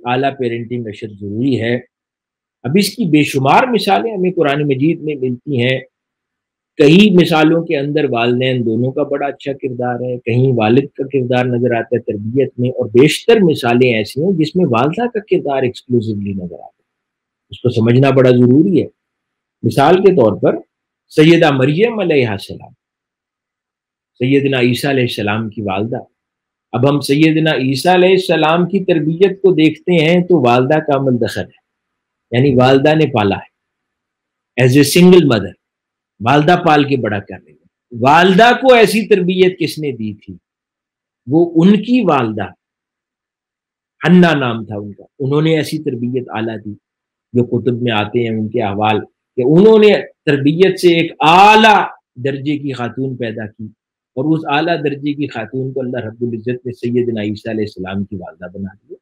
اعلیٰ پیرنٹنگ اشد ضروری ہے۔ اب اس کی بے شمار مثالیں ہمیں قرآن مجید میں ملتی ہیں۔ کئی مثالوں کے اندر والدین دونوں کا بڑا اچھا کردار ہے، کہیں والد کا کردار نظر آتا ہے تربیت میں، اور بیشتر مثالیں ایسی ہیں جس میں والدہ کا کردار ایکسکلوسیولی نظر آتا ہے۔ اس کو سمجھنا بڑا ضروری ہے۔ مثال کے طور پر سیدہ مریم علیہ السلام، سیدنا عیسیٰ علیہ السلام کی والدہ۔ اب ہم سیدنا عیسیٰ علیہ السلام کی تربیت کو دیکھتے ہیں تو والدہ کا عمل دخل ہے، یعنی والدہ نے پالا ہے ایز اے سنگل مدر، والدہ پال کے بڑا کر رہی ہے۔ والدہ کو ایسی تربیت کس نے دی تھی؟ وہ ان کی والدہ، حنا نام تھا ان کا، انہوں نے ایسی تربیت اعلیٰ دی جو کتب میں آتے ہیں ان کے احوال کہ انہوں نے تربیت سے ایک اعلیٰ درجے کی خاتون پیدا کی، اور اس اعلیٰ درجے کی خاتون کو اللہ رب العزت نے سیدنا عیسیٰ علیہ السلام کی والدہ بنا دیا۔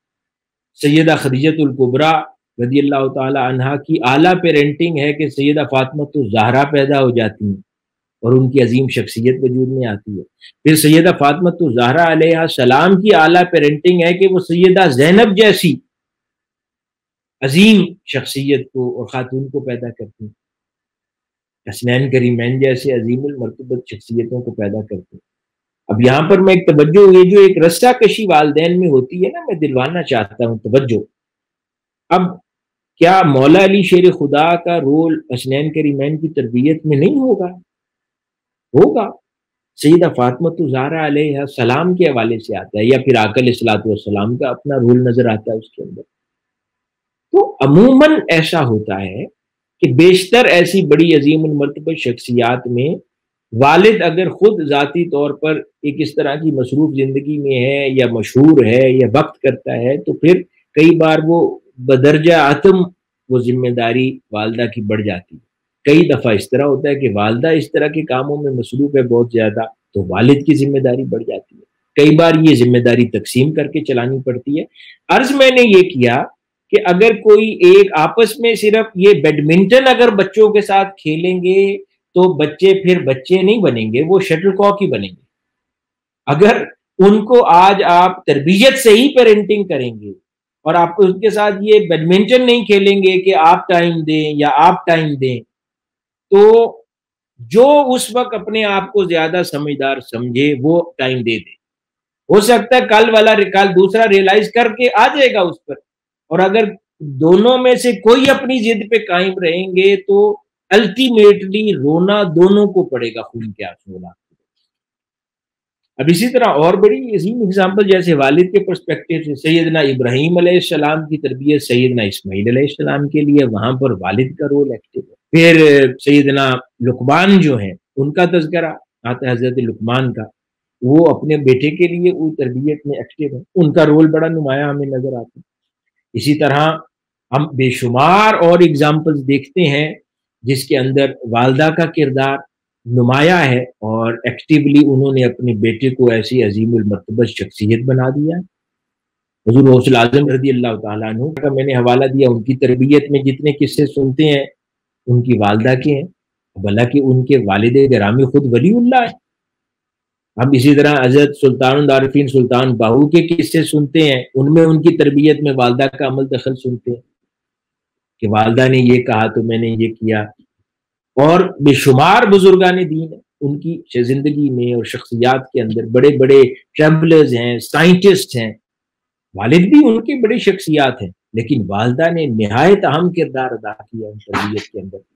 سیدہ خدیجۃ الکبریٰ رضی اللہ تعالی عنہا کی اعلیٰ پیرنٹنگ ہے کہ سیدہ فاطمہ الزہرا پیدا ہو جاتی ہیں اور ان کی عظیم شخصیت وجود میں آتی ہے۔ پھر سیدہ فاطمہ الزہرا علیہ السلام کی اعلیٰ پیرنٹنگ ہے کہ وہ سیدہ زینب جیسی عظیم شخصیت کو اور خاتون کو پیدا کرتی ہیں، حسنین کریمین جیسے عظیم المرتبت شخصیتوں کو پیدا کرتے ہیں۔ اب یہاں پر میں ایک توجہ، یہ جو ایک رسہ کشی والدین میں ہوتی ہے نا، میں دلوانا چاہتا ہوں توجہ۔ اب کیا مولا علی شیر خدا کا رول حسنین کریمین کی تربیت میں نہیں ہوگا؟ ہوگا۔ سیدہ فاطمہ الزہرا علیہ السلام کے حوالے سے آتا ہے، یا پھر آقا علیہ الصلوۃ والسلام کا اپنا رول نظر آتا ہے اس کے اندر۔ تو عموماً ایسا ہوتا ہے کہ بیشتر ایسی بڑی عظیم المرتبہ شخصیات میں والد اگر خود ذاتی طور پر ایک اس طرح کی مصروف زندگی میں ہے یا مشہور ہے یا وقت کرتا ہے، تو پھر کئی بار وہ بدرجہ عتم وہ ذمہ داری والدہ کی بڑھ جاتی ہے۔ کئی دفعہ اس طرح ہوتا ہے کہ والدہ اس طرح کے کاموں میں مصروف ہے بہت زیادہ، تو والد کی ذمہ داری بڑھ جاتی ہے۔ کئی بار یہ ذمہ داری تقسیم کر کے چلانی پڑتی ہے۔ عرض میں نے یہ کیا کہ اگر کوئی ایک آپس میں صرف یہ بیڈمنٹن اگر بچوں کے ساتھ کھیلیں گے تو بچے پھر بچے نہیں بنیں گے، وہ شٹل کاک ہی بنیں گے۔ اگر ان کو آج آپ تربیت سے ہی پیرنٹنگ کریں گے اور آپ ان کے ساتھ یہ بیڈمنٹن نہیں کھیلیں گے کہ آپ ٹائم دیں یا آپ ٹائم دیں، تو جو اس وقت اپنے آپ کو زیادہ سمجھدار سمجھے وہ ٹائم دے دے۔ ہو سکتا ہے کل دوسرا ریئلائز کر کے آ جائے گا اس پر، اور اگر دونوں میں سے کوئی اپنی ضد پہ قائم رہیں گے تو الٹیمیٹلی رونا دونوں کو پڑے گا، خون کے آنسو۔ اب اسی طرح اور بڑی عظیم اگزامپل جیسے والد کے پرسپیکٹو سے سیدنا ابراہیم علیہ السلام کی تربیت سیدنا اسماعیل علیہ السلام کے لیے، وہاں پر والد کا رول ایکٹیو ہے۔ پھر سیدنا لقمان جو ہیں ان کا تذکرہ آتا ہے، حضرت لقمان کا، وہ اپنے بیٹے کے لیے وہ تربیت میں ایکٹیو ہے، ان کا رول بڑا نمایاں ہمیں نظر آتا ہے۔ اسی طرح ہم بے شمار اور اگزامپلز دیکھتے ہیں جس کے اندر والدہ کا کردار نمایاں ہے اور ایکٹیولی انہوں نے اپنے بیٹے کو ایسی عظیم المرتبہ شخصیت بنا دیا۔ حضور غوث الاعظم رضی اللہ تعالیٰ عنہ کا میں نے حوالہ دیا، ان کی تربیت میں جتنے قصے سنتے ہیں ان کی والدہ کے ہیں، بلکہ ان کے والد گرامی خود ولی اللہ ہے۔ ہم اسی طرح حضرت سلطان العارفین سلطان باہو کے قصے سنتے ہیں، ان میں ان کی تربیت میں والدہ کا عمل دخل سنتے ہیں کہ والدہ نے یہ کہا تو میں نے یہ کیا۔ اور بے شمار بزرگان دین ان کی زندگی میں اور شخصیات کے اندر، بڑے بڑے ٹریولرز ہیں، سائنٹسٹ ہیں، والد بھی ان کی بڑی شخصیات ہیں، لیکن والدہ نے نہایت اہم کردار ادا کیا ان تربیت کے اندر۔